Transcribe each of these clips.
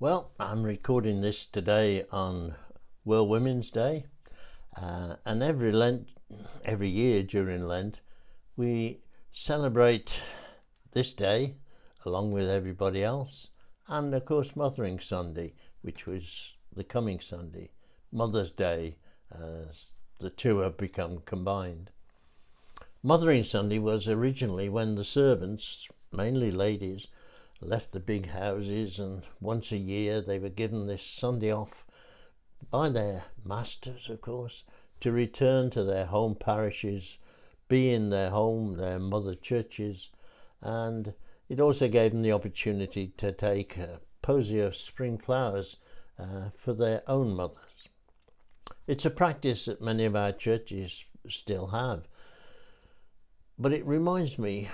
Well, I'm recording this today on World Women's Day, and every year during Lent, we celebrate this day along with everybody else, and of course Mothering Sunday, which was the coming Sunday, Mother's Day, as the two have become combined. Mothering Sunday was originally when the servants, mainly ladies, left the big houses, and once a year they were given this Sunday off by their masters, of course, to return to their home parishes, be in their home, their mother churches, and it also gave them the opportunity to take a posy of spring flowers for their own mothers. It's a practice that many of our churches still have, but it reminds me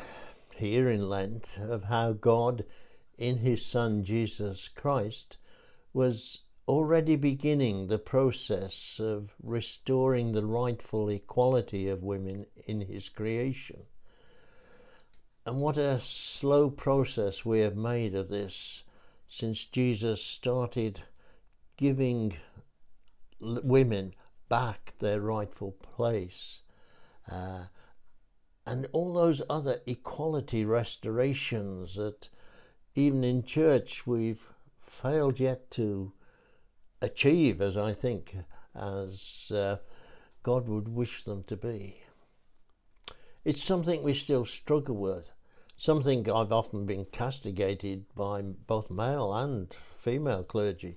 here in Lent of how God, in his Son Jesus Christ, was already beginning the process of restoring the rightful equality of women in his creation. And what a slow process we have made of this since Jesus started giving women back their rightful place. And all those other equality restorations that even in church we've failed yet to achieve, as I think, as God would wish them to be. It's something we still struggle with, something I've often been castigated by both male and female clergy,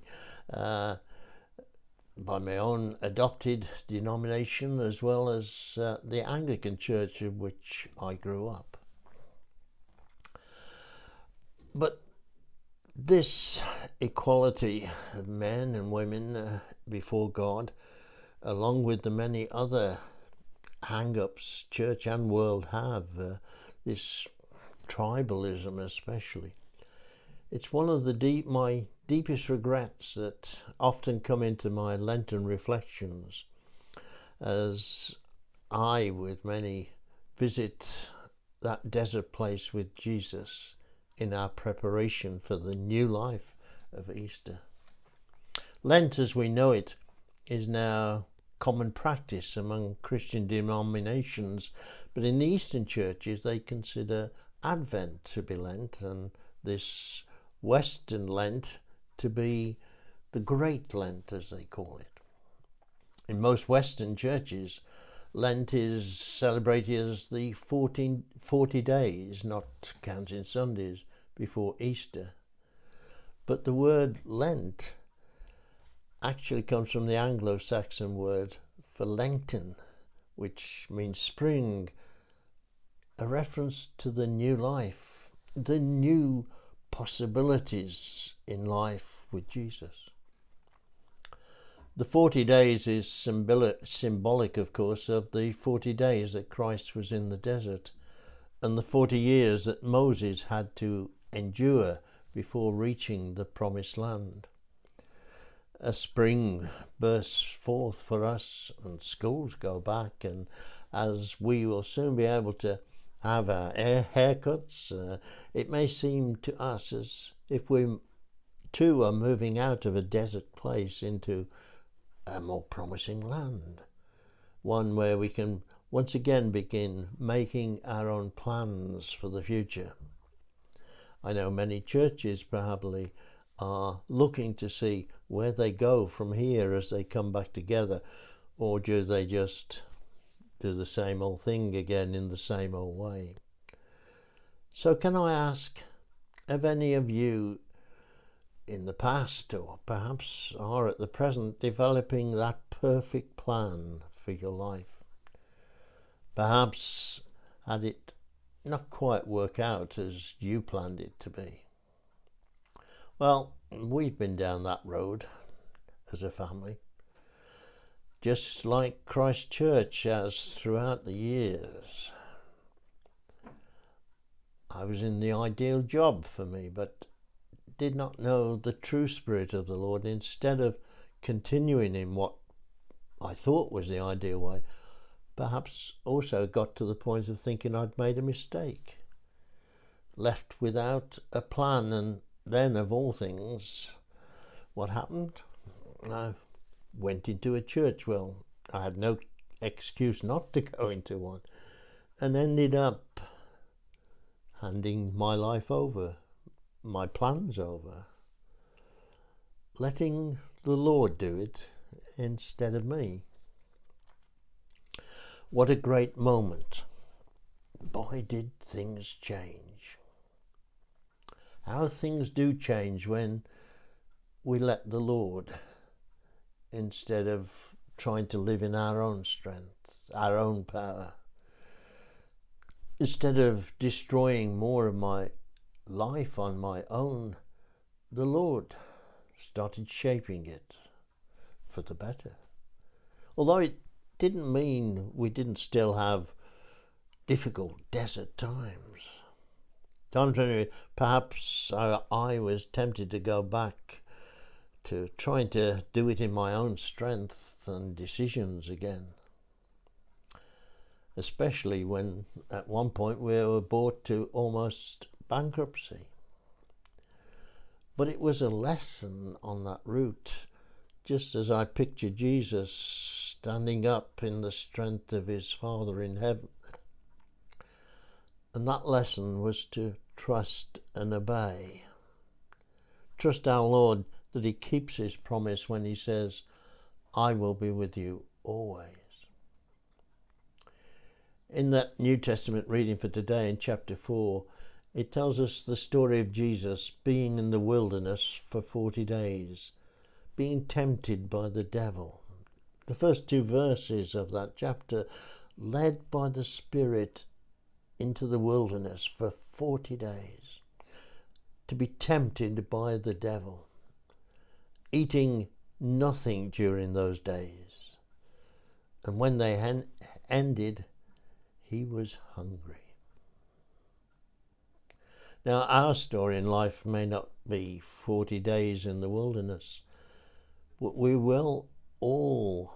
by my own adopted denomination as well as the Anglican Church in which I grew up. But this equality of men and women before God, along with the many other hang-ups church and world have, this tribalism especially, it's one of my deepest regrets that often come into my Lenten reflections as I, with many, visit that desert place with Jesus in our preparation for the new life of Easter. Lent, as we know it, is now common practice among Christian denominations, but in the Eastern churches they consider Advent to be Lent, and this Western Lent to be the Great Lent, as they call it. In most Western churches, Lent is celebrated as the 40 days, not counting Sundays, before Easter. But the word Lent actually comes from the Anglo-Saxon word for Lenten, which means spring, a reference to the new life, the new possibilities in life with Jesus. The 40 days is symbolic, of course, of the 40 days that Christ was in the desert and the 40 years that Moses had to endure before reaching the promised land. A spring bursts forth for us and schools go back, and as we will soon be able to have our haircuts, it may seem to us as if we too are moving out of a desert place into a more promising land, one where we can once again begin making our own plans for the future. I know many churches probably are looking to see where they go from here as they come back together, or do they just do the same old thing again in the same old way? So can I ask, have any of you in the past, or perhaps are at the present, developing that perfect plan for your life? Perhaps had it not quite work out as you planned it to be. Well, we've been down that road as a family, just like Christ Church has throughout the years. I was in the ideal job for me, but did not know the true spirit of the Lord. Instead of continuing in what I thought was the ideal way, perhaps also got to the point of thinking I'd made a mistake, left without a plan, and then, of all things, What happened? I went into a church. Well, I had no excuse not to go into one, and ended up handing my life over, my plans over, letting the Lord do it instead of me. What a great moment. Boy, did things change. How things do change when we let the Lord, instead of trying to live in our own strength, our own power. Instead of destroying more of my life on my own, the Lord started shaping it for the better. Although it didn't mean we didn't still have difficult desert times. Times when perhaps I was tempted to go back to trying to do it in my own strength and decisions again. Especially when at one point we were brought to almost bankruptcy. But it was a lesson on that route, just as I picture Jesus standing up in the strength of his Father in heaven. And that lesson was to trust and obey. Trust our Lord that he keeps his promise when he says, I will be with you always. In that New Testament reading for today in chapter 4, it tells us the story of Jesus being in the wilderness for 40 days, being tempted by the devil. The first 2 verses of that chapter, led by the Spirit into the wilderness for 40 days, to be tempted by the devil, eating nothing during those days. And when they ended, he was hungry. Now, our story in life may not be 40 days in the wilderness, but we will all,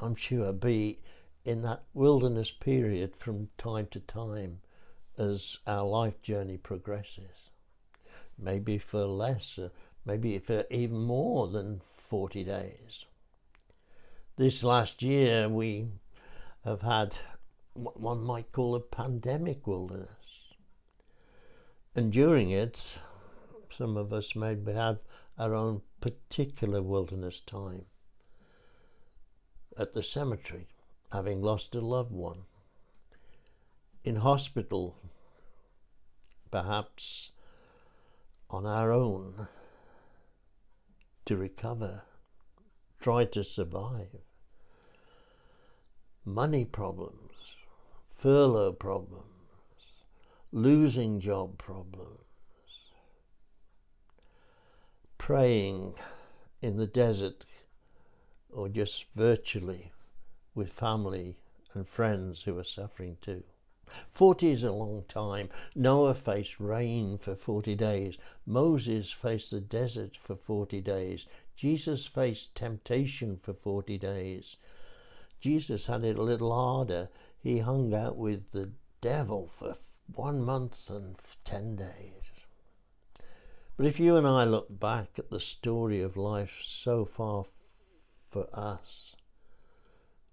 I'm sure, be in that wilderness period from time to time as our life journey progresses. Maybe for less, maybe for even more than 40 days. This last year we have had what one might call a pandemic wilderness. And during it, some of us maybe have our own particular wilderness time. At the cemetery, having lost a loved one. In hospital, perhaps on our own, to recover, try to survive. Money problems, furlough problems, losing job problems, praying in the desert or just virtually with family and friends who are suffering too. 40 is a long time. Noah faced rain for 40 days. Moses faced the desert for 40 days. Jesus faced temptation for 40 days. Jesus had it a little harder. He hung out with the devil for 1 month and 10 days. But if you and I look back at the story of life so far for us,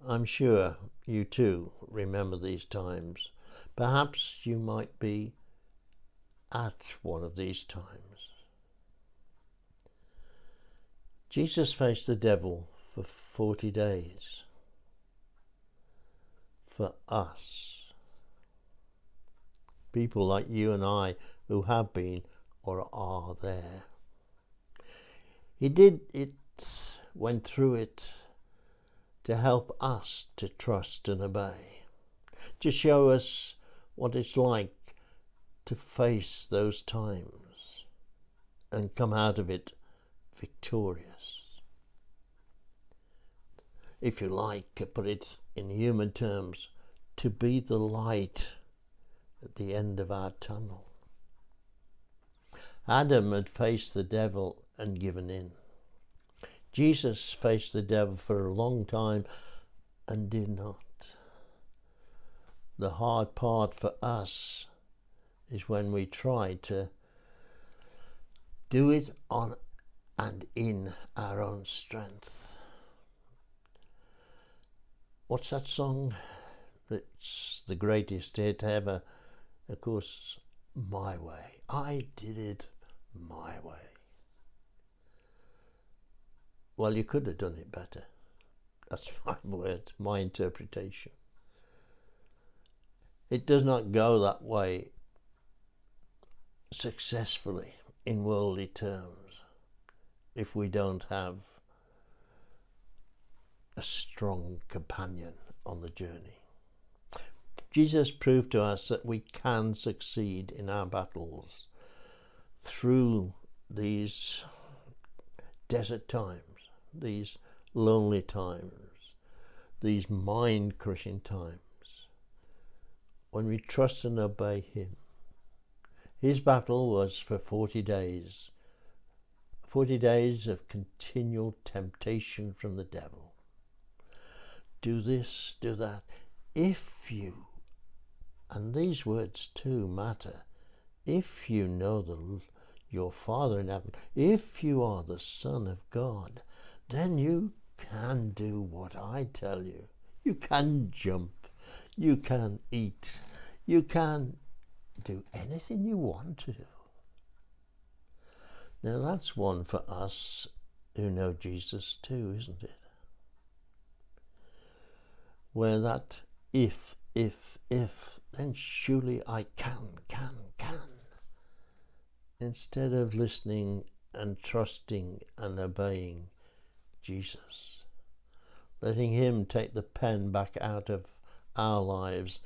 I'm sure you too remember these times. Perhaps you might be at one of these times. Jesus faced the devil for 40 days. For us. People like you and I who have been or are there. He did it, went through it to help us to trust and obey. To show us what it's like to face those times and come out of it victorious. If you like, to put it in human terms, to be the light at the end of our tunnel. Adam had faced the devil and given in. Jesus faced the devil for a long time and did not. The hard part for us is when we try to do it on and in our own strength. What's that song? It's the greatest hit ever. Of course, My Way. I did it my way. Well, you could have done it better. That's my word, my interpretation. It does not go that way successfully in worldly terms if we don't have a strong companion on the journey. Jesus proved to us that we can succeed in our battles through these desert times, these lonely times, these mind-crushing times, when we trust and obey him. His battle was for 40 days, 40 days of continual temptation from the devil. Do this, do that. If you, and these words too matter, if you know your Father in heaven, if you are the Son of God, then you can do what I tell you. You can jump, you can eat, you can do anything you want to do. Now that's one for us who know Jesus too, isn't it? Where that if, then surely I can. Instead of listening and trusting and obeying Jesus, letting him take the pen back out of our lives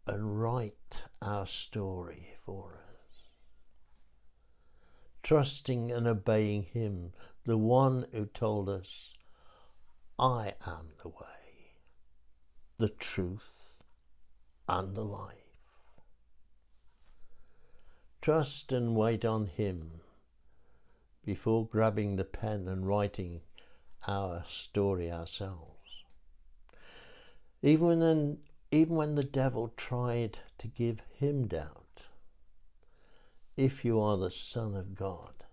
and write our story for us. Trusting and obeying him, the one who told us, I am the way, the truth, and the life. Trust and wait on him before grabbing the pen and writing our story ourselves. Even when the devil tried to give him doubt, if you are the Son of God.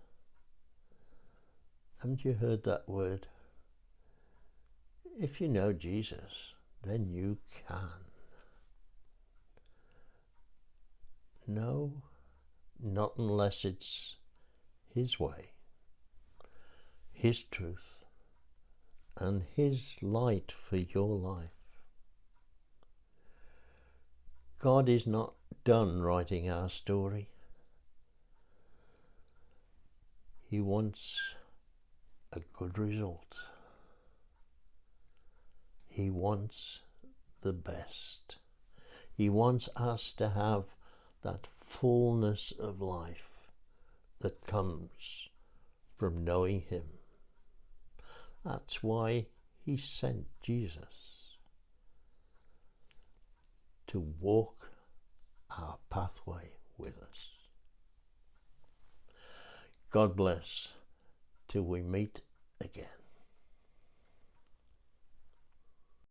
Haven't you heard that word? If you know Jesus, then you can. No, not unless it's his way, his truth, and his light for your life. God is not done writing our story. He wants a good result. He wants the best. He wants us to have that fullness of life that comes from knowing him. That's why he sent Jesus to walk our pathway with us. God bless till we meet again.